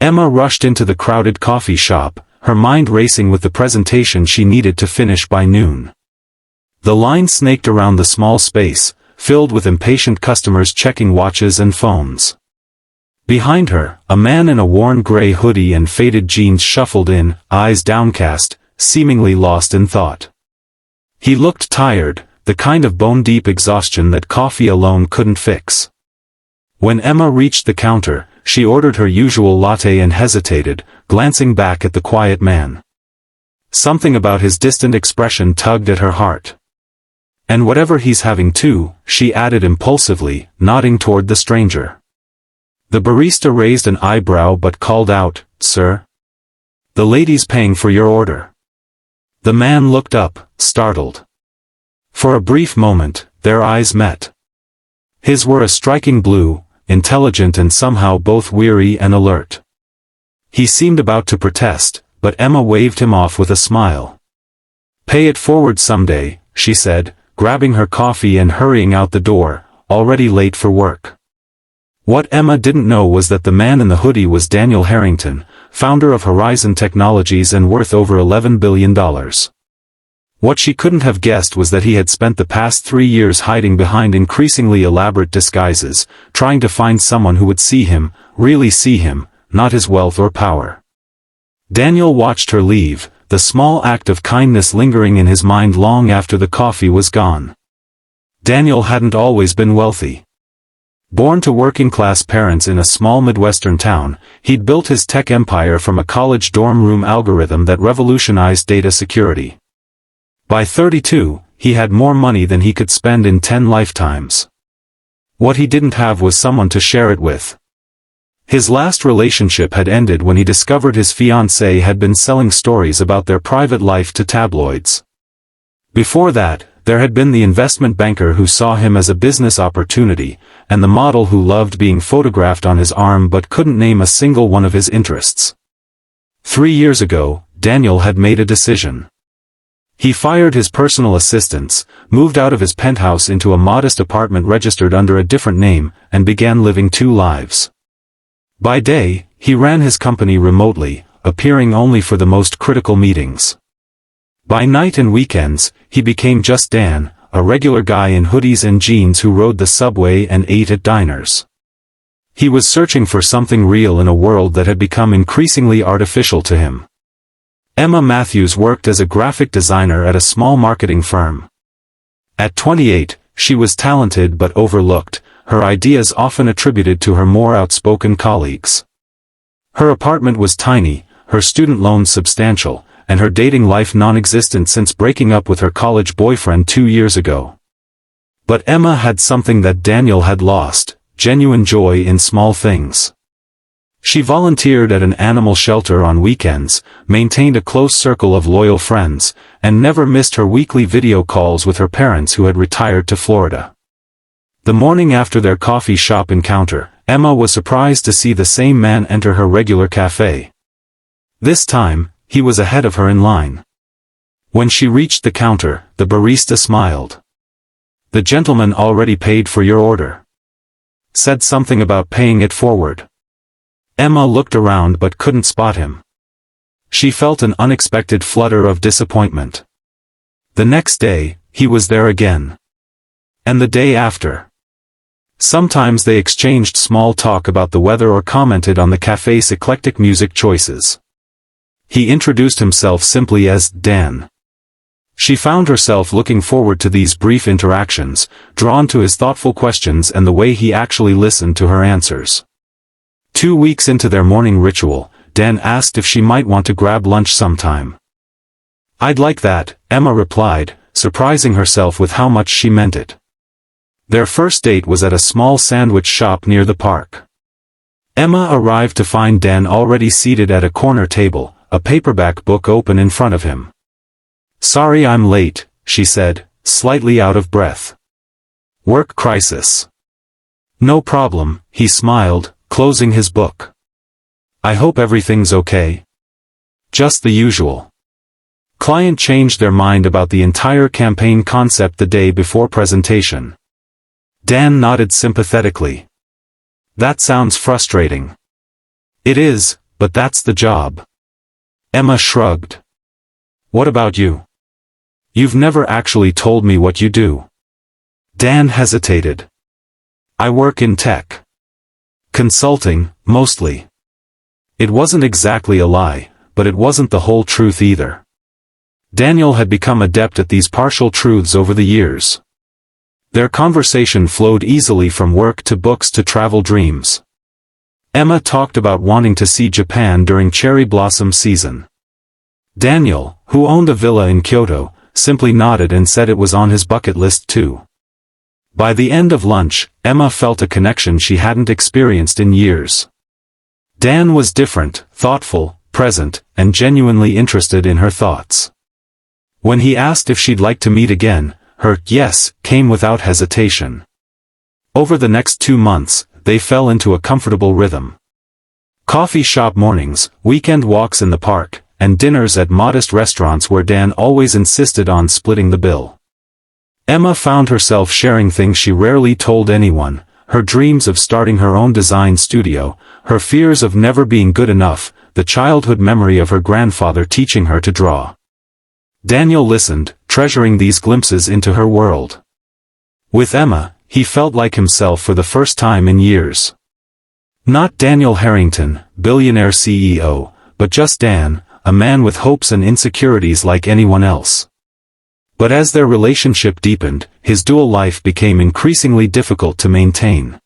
Emma rushed into the crowded coffee shop, her mind racing with the presentation she needed to finish by noon. The line snaked around the small space, filled with impatient customers checking watches and phones. Behind her, a man in a worn gray hoodie and faded jeans shuffled in, eyes downcast, seemingly lost in thought. He looked tired, the kind of bone-deep exhaustion that coffee alone couldn't fix. When Emma reached the counter, she ordered her usual latte and hesitated, glancing back at the quiet man. Something about his distant expression tugged at her heart. "And whatever he's having too," she added impulsively, nodding toward the stranger. The barista raised an eyebrow but called out, "Sir? The lady's paying for your order." The man looked up, startled. For a brief moment, their eyes met. His were a striking blue, intelligent and somehow both weary and alert. He seemed about to protest, but Emma waved him off with a smile. "Pay it forward someday," she said, grabbing her coffee and hurrying out the door, already late for work. What Emma didn't know was that the man in the hoodie was Daniel Harrington, founder of Horizon Technologies and worth over $11 billion. What she couldn't have guessed was that he had spent the past 3 years hiding behind increasingly elaborate disguises, trying to find someone who would see him, really see him, not his wealth or power. Daniel watched her leave, the small act of kindness lingering in his mind long after the coffee was gone. Daniel hadn't always been wealthy. Born to working-class parents in a small Midwestern town, he'd built his tech empire from a college dorm room algorithm that revolutionized data security. By 32, he had more money than he could spend in 10 lifetimes. What he didn't have was someone to share it with. His last relationship had ended when he discovered his fiancée had been selling stories about their private life to tabloids. Before that, there had been the investment banker who saw him as a business opportunity, and the model who loved being photographed on his arm but couldn't name a single one of his interests. 3 years ago, Daniel had made a decision. He fired his personal assistants, moved out of his penthouse into a modest apartment registered under a different name, and began living 2 lives. By day, he ran his company remotely, appearing only for the most critical meetings. By night and weekends, he became just Dan, a regular guy in hoodies and jeans who rode the subway and ate at diners. He was searching for something real in a world that had become increasingly artificial to him. Emma Matthews worked as a graphic designer at a small marketing firm. At 28, she was talented but overlooked, her ideas often attributed to her more outspoken colleagues. Her apartment was tiny, her student loans substantial, and her dating life non-existent since breaking up with her college boyfriend 2 years ago. But Emma had something that Daniel had lost, genuine joy in small things. She volunteered at an animal shelter on weekends, maintained a close circle of loyal friends, and never missed her weekly video calls with her parents who had retired to Florida. The morning after their coffee shop encounter, Emma was surprised to see the same man enter her regular cafe. This time, he was ahead of her in line. When she reached the counter, the barista smiled. "The gentleman already paid for your order. Said something about paying it forward." Emma looked around but couldn't spot him. She felt an unexpected flutter of disappointment. The next day, he was there again. And the day after. Sometimes they exchanged small talk about the weather or commented on the cafe's eclectic music choices. He introduced himself simply as Dan. She found herself looking forward to these brief interactions, drawn to his thoughtful questions and the way he actually listened to her answers. 2 weeks into their morning ritual, Dan asked if she might want to grab lunch sometime. "I'd like that," Emma replied, surprising herself with how much she meant it. Their first date was at a small sandwich shop near the park. Emma arrived to find Dan already seated at a corner table, a paperback book open in front of him. "Sorry I'm late," she said, slightly out of breath. "Work crisis." "No problem," he smiled, closing his book. "I hope everything's okay." "Just the usual." Client changed their mind about the entire campaign concept the day before presentation. Dan nodded sympathetically. "That sounds frustrating." "It is, but that's the job. Emma shrugged. What about you? You've never actually told me what you do. Dan hesitated. I work in tech. Consulting, mostly. It wasn't exactly a lie, but it wasn't the whole truth either. Daniel had become adept at these partial truths over the years. Their conversation flowed easily from work to books to travel dreams. Emma talked about wanting to see Japan during cherry blossom season. Daniel, who owned a villa in Kyoto, simply nodded and said it was on his bucket list too. By the end of lunch, Emma felt a connection she hadn't experienced in years. Dan was different, thoughtful, present, and genuinely interested in her thoughts. When he asked if she'd like to meet again, her yes came without hesitation. Over the next 2 months, they fell into a comfortable rhythm. Coffee shop mornings, weekend walks in the park, and dinners at modest restaurants where Dan always insisted on splitting the bill. Emma found herself sharing things she rarely told anyone, her dreams of starting her own design studio, her fears of never being good enough, the childhood memory of her grandfather teaching her to draw. Daniel listened, treasuring these glimpses into her world. With Emma, he felt like himself for the first time in years. Not Daniel Harrington, billionaire CEO, but just Dan, a man with hopes and insecurities like anyone else. But as their relationship deepened, his dual life became increasingly difficult to maintain.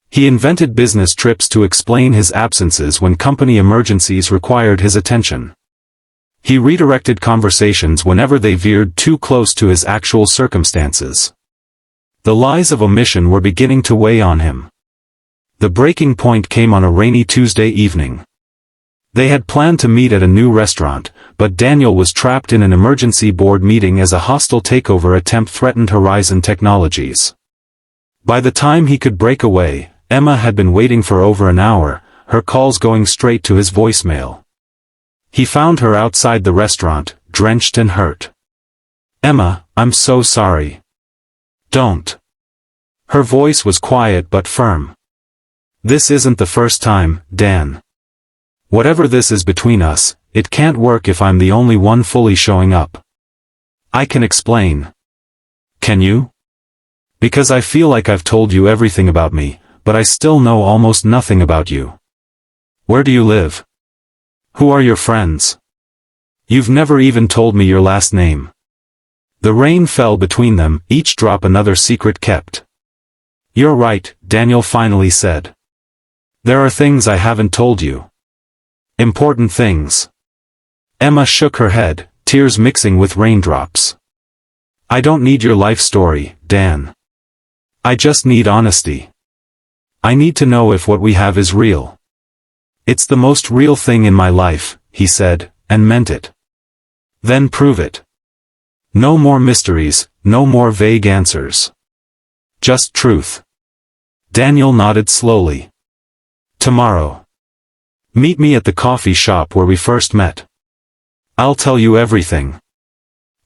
He invented business trips to explain his absences when company emergencies required his attention. He redirected conversations whenever they veered too close to his actual circumstances. The lies of omission were beginning to weigh on him. The breaking point came on a rainy Tuesday evening. They had planned to meet at a new restaurant, but Daniel was trapped in an emergency board meeting as a hostile takeover attempt threatened Horizon Technologies. By the time he could break away, Emma had been waiting for over an hour, her calls going straight to his voicemail. He found her outside the restaurant, drenched and hurt. Emma, I'm so sorry. Don't. Her voice was quiet but firm. This isn't the first time, Dan. Whatever this is between us, it can't work if I'm the only one fully showing up. I can explain. Can you? Because I feel like I've told you everything about me, but I still know almost nothing about you. Where do you live? Who are your friends? You've never even told me your last name. The rain fell between them, each drop another secret kept. You're right, Daniel finally said. There are things I haven't told you. Important things. Emma shook her head, tears mixing with raindrops. I don't need your life story, Dan. I just need honesty. I need to know if what we have is real. It's the most real thing in my life, he said, and meant it. Then prove it. No more mysteries, no more vague answers. Just truth. Daniel nodded slowly. Tomorrow. Meet me at the coffee shop where we first met. I'll tell you everything.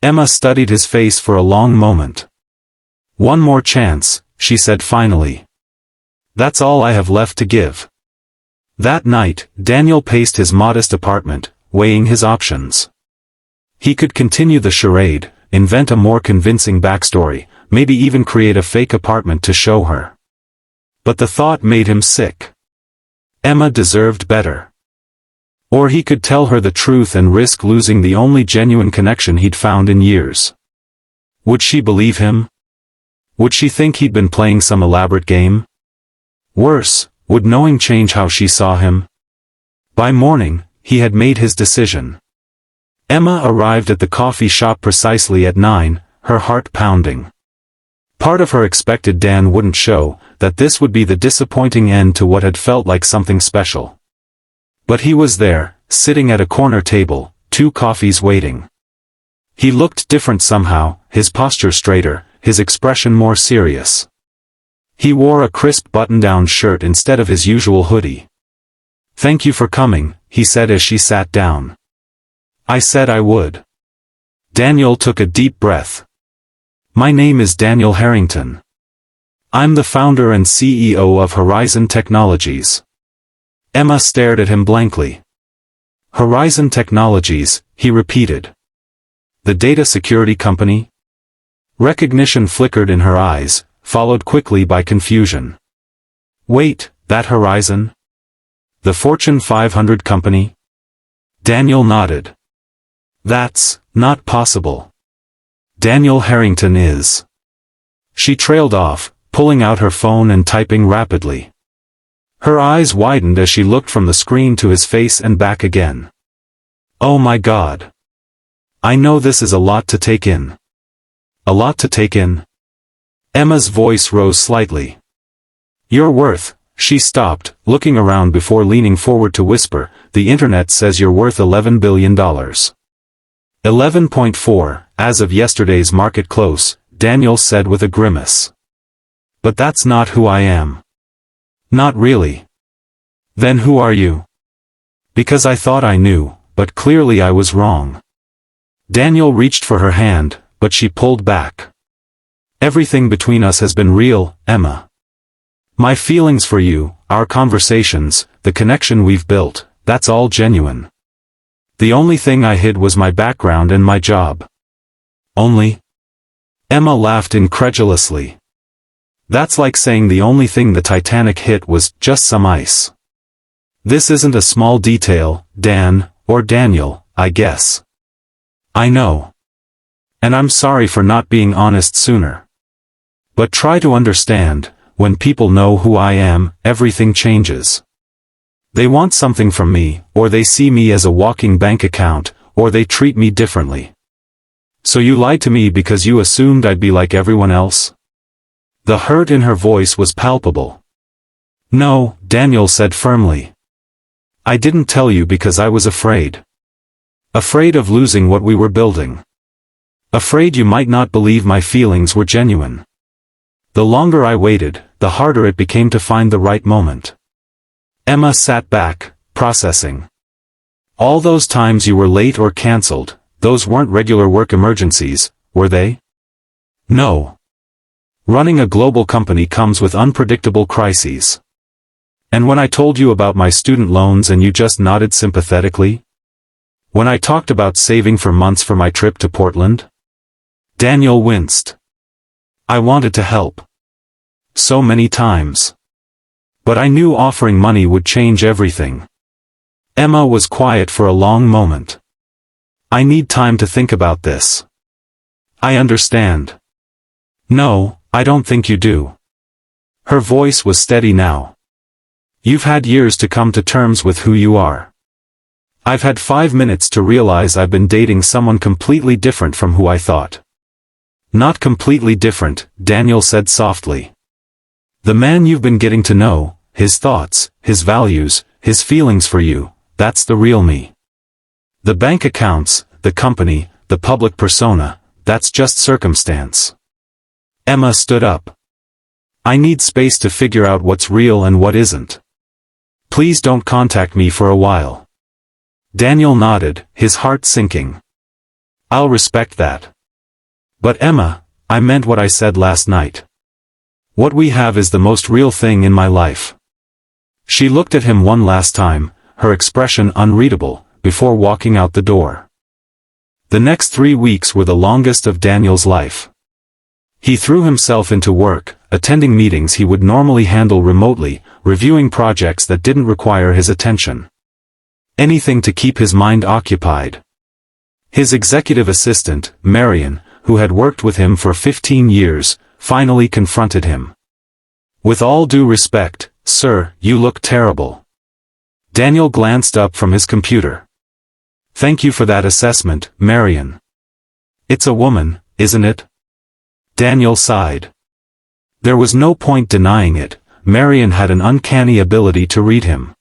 Emma studied his face for a long moment. One more chance, she said finally. That's all I have left to give. That night, Daniel paced his modest apartment, weighing his options. He could continue the charade, invent a more convincing backstory, maybe even create a fake apartment to show her. But the thought made him sick. Emma deserved better. Or he could tell her the truth and risk losing the only genuine connection he'd found in years. Would she believe him? Would she think he'd been playing some elaborate game? Worse, would knowing change how she saw him? By morning, he had made his decision. Emma arrived at the coffee shop precisely at 9, her heart pounding. Part of her expected Dan wouldn't show, that this would be the disappointing end to what had felt like something special. But he was there, sitting at a corner table, 2 coffees waiting. He looked different somehow, his posture straighter, his expression more serious. He wore a crisp button-down shirt instead of his usual hoodie. Thank you for coming, he said as she sat down. I said I would. Daniel took a deep breath. My name is Daniel Harrington. I'm the founder and CEO of Horizon Technologies. Emma stared at him blankly. Horizon Technologies, he repeated. The data security company? Recognition flickered in her eyes, followed quickly by confusion. Wait, that Horizon? The Fortune 500 company? Daniel nodded. That's not possible. Daniel Harrington is. She trailed off, pulling out her phone and typing rapidly. Her eyes widened as she looked from the screen to his face and back again. Oh my God. I know this is a lot to take in. A lot to take in? Emma's voice rose slightly. You're worth. She stopped, looking around before leaning forward to whisper, the internet says you're worth $11 billion. 11.4, as of yesterday's market close, Daniel said with a grimace. But that's not who I am. Not really. Then who are you? Because I thought I knew, but clearly I was wrong. Daniel reached for her hand, but she pulled back. Everything between us has been real, Emma. My feelings for you, our conversations, the connection we've built, that's all genuine. The only thing I hid was my background and my job. Only? Emma laughed incredulously. That's like saying the only thing the Titanic hit was just some ice. This isn't a small detail, Dan, or Daniel, I guess. I know. And I'm sorry for not being honest sooner. But try to understand, when people know who I am, everything changes. They want something from me, or they see me as a walking bank account, or they treat me differently. So you lied to me because you assumed I'd be like everyone else? The hurt in her voice was palpable. No, Daniel said firmly. I didn't tell you because I was afraid. Afraid of losing what we were building. Afraid you might not believe my feelings were genuine. The longer I waited, the harder it became to find the right moment. Emma sat back, processing. All those times you were late or cancelled, those weren't regular work emergencies, were they? No. Running a global company comes with unpredictable crises. And when I told you about my student loans and you just nodded sympathetically? When I talked about saving for months for my trip to Portland? Daniel winced. I wanted to help. So many times. But I knew offering money would change everything. Emma was quiet for a long moment. I need time to think about this. I understand. No, I don't think you do. Her voice was steady now. You've had years to come to terms with who you are. I've had 5 minutes to realize I've been dating someone completely different from who I thought. Not completely different, Daniel said softly. The man you've been getting to know, his thoughts, his values, his feelings for you, that's the real me. The bank accounts, the company, the public persona, that's just circumstance. Emma stood up. I need space to figure out what's real and what isn't. Please don't contact me for a while. Daniel nodded, his heart sinking. I'll respect that. But Emma, I meant what I said last night. What we have is the most real thing in my life. She looked at him one last time, her expression unreadable, before walking out the door. The next 3 weeks were the longest of Daniel's life. He threw himself into work, attending meetings he would normally handle remotely, reviewing projects that didn't require his attention. Anything to keep his mind occupied. His executive assistant, Marion, who had worked with him for 15 years, finally confronted him. With all due respect, sir, you look terrible. Daniel glanced up from his computer. Thank you for that assessment, Marion. It's a woman, isn't it? Daniel sighed. There was no point denying it, Marion had an uncanny ability to read him.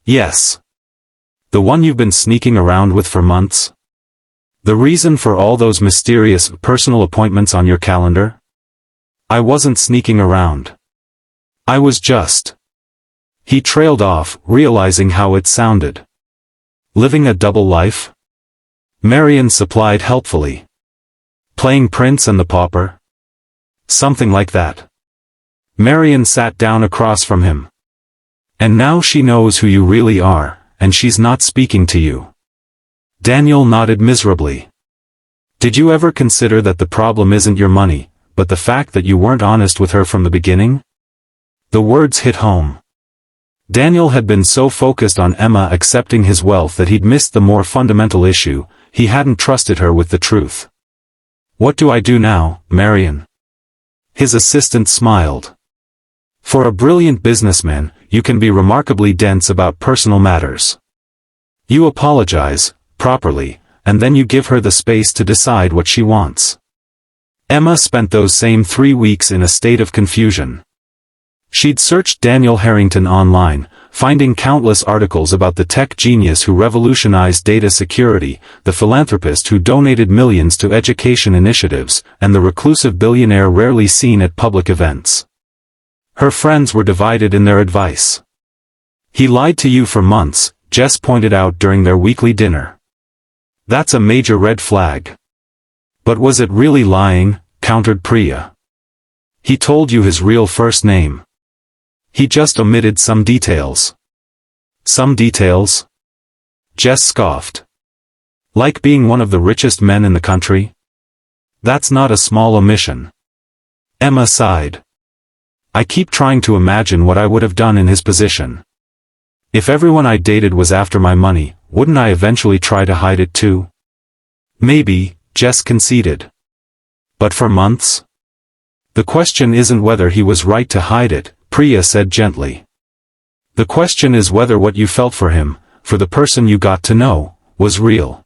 Yes. The one you've been sneaking around with for months? The reason for all those mysterious personal appointments on your calendar? I wasn't sneaking around. I was just. He trailed off, realizing how it sounded. Living a double life? Marion supplied helpfully. Playing Prince and the Pauper? Something like that. Marion sat down across from him. And now she knows who you really are, and she's not speaking to you. Daniel nodded miserably. Did you ever consider that the problem isn't your money, but the fact that you weren't honest with her from the beginning? The words hit home. Daniel had been so focused on Emma accepting his wealth that he'd missed the more fundamental issue. He hadn't trusted her with the truth. What do I do now, Marion? His assistant smiled. For a brilliant businessman, you can be remarkably dense about personal matters. You apologize, properly, and then you give her the space to decide what she wants. Emma spent those same 3 weeks in a state of confusion. She'd searched Daniel Harrington online, finding countless articles about the tech genius who revolutionized data security, the philanthropist who donated millions to education initiatives, and the reclusive billionaire rarely seen at public events. Her friends were divided in their advice. He lied to you for months, Jess pointed out during their weekly dinner. That's a major red flag. But was it really lying? Countered Priya. He told you his real first name. He just omitted some details. Some details? Jess scoffed. Like being one of the richest men in the country? That's not a small omission. Emma sighed. I keep trying to imagine what I would have done in his position. If everyone I dated was after my money, wouldn't I eventually try to hide it too? Maybe, Jess conceded. But for months? The question isn't whether he was right to hide it, Priya said gently. The question is whether what you felt for him, for the person you got to know, was real.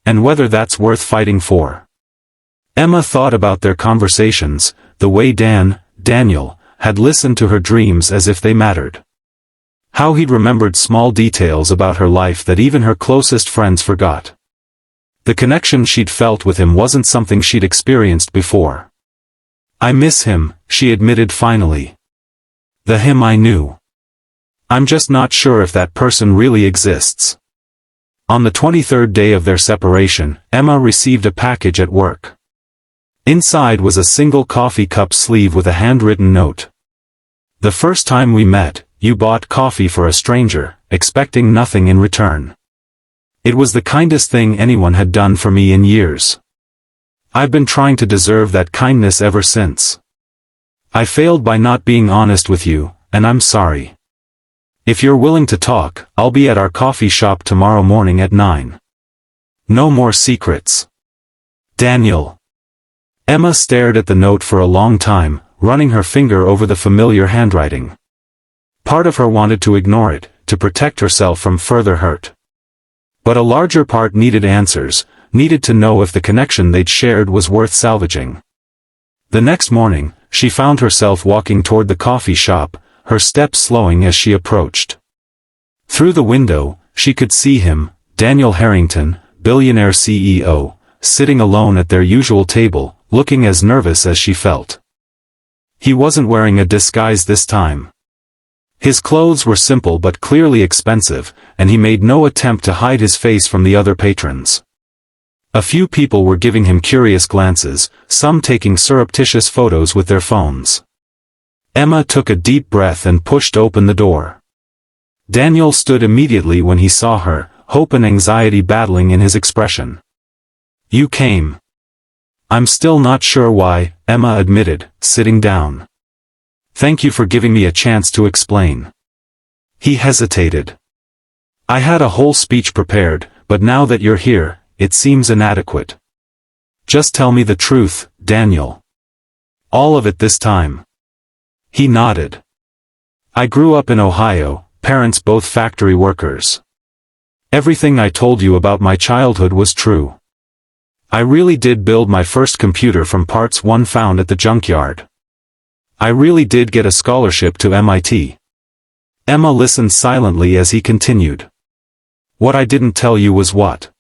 And whether that's worth fighting for. Emma thought about their conversations, the way Daniel, had listened to her dreams as if they mattered. How he'd remembered small details about her life that even her closest friends forgot. The connection she'd felt with him wasn't something she'd experienced before. I miss him, she admitted finally. The him I knew. I'm just not sure if that person really exists. On the 23rd day of their separation, Emma received a package at work. Inside was a single coffee cup sleeve with a handwritten note. The first time we met, you bought coffee for a stranger, expecting nothing in return. It was the kindest thing anyone had done for me in years. I've been trying to deserve that kindness ever since. I failed by not being honest with you, and I'm sorry. If you're willing to talk, I'll be at our coffee shop tomorrow morning at 9. No more secrets. Daniel. Emma stared at the note for a long time, running her finger over the familiar handwriting. Part of her wanted to ignore it, to protect herself from further hurt. But a larger part needed answers, needed to know if the connection they'd shared was worth salvaging. The next morning, she found herself walking toward the coffee shop, her steps slowing as she approached. Through the window, she could see him, Daniel Harrington, billionaire CEO, sitting alone at their usual table, looking as nervous as she felt. He wasn't wearing a disguise this time. His clothes were simple but clearly expensive, and he made no attempt to hide his face from the other patrons. A few people were giving him curious glances, some taking surreptitious photos with their phones. Emma took a deep breath and pushed open the door. Daniel stood immediately when he saw her, hope and anxiety battling in his expression. You came. I'm still not sure why, Emma admitted, sitting down. Thank you for giving me a chance to explain. He hesitated. I had a whole speech prepared, but now that you're here, it seems inadequate. Just tell me the truth, Daniel. All of it this time. He nodded. I grew up in Ohio, parents both factory workers. Everything I told you about my childhood was true. I really did build my first computer from parts one found at the junkyard. I really did get a scholarship to MIT. Emma listened silently as he continued. What I didn't tell you was what?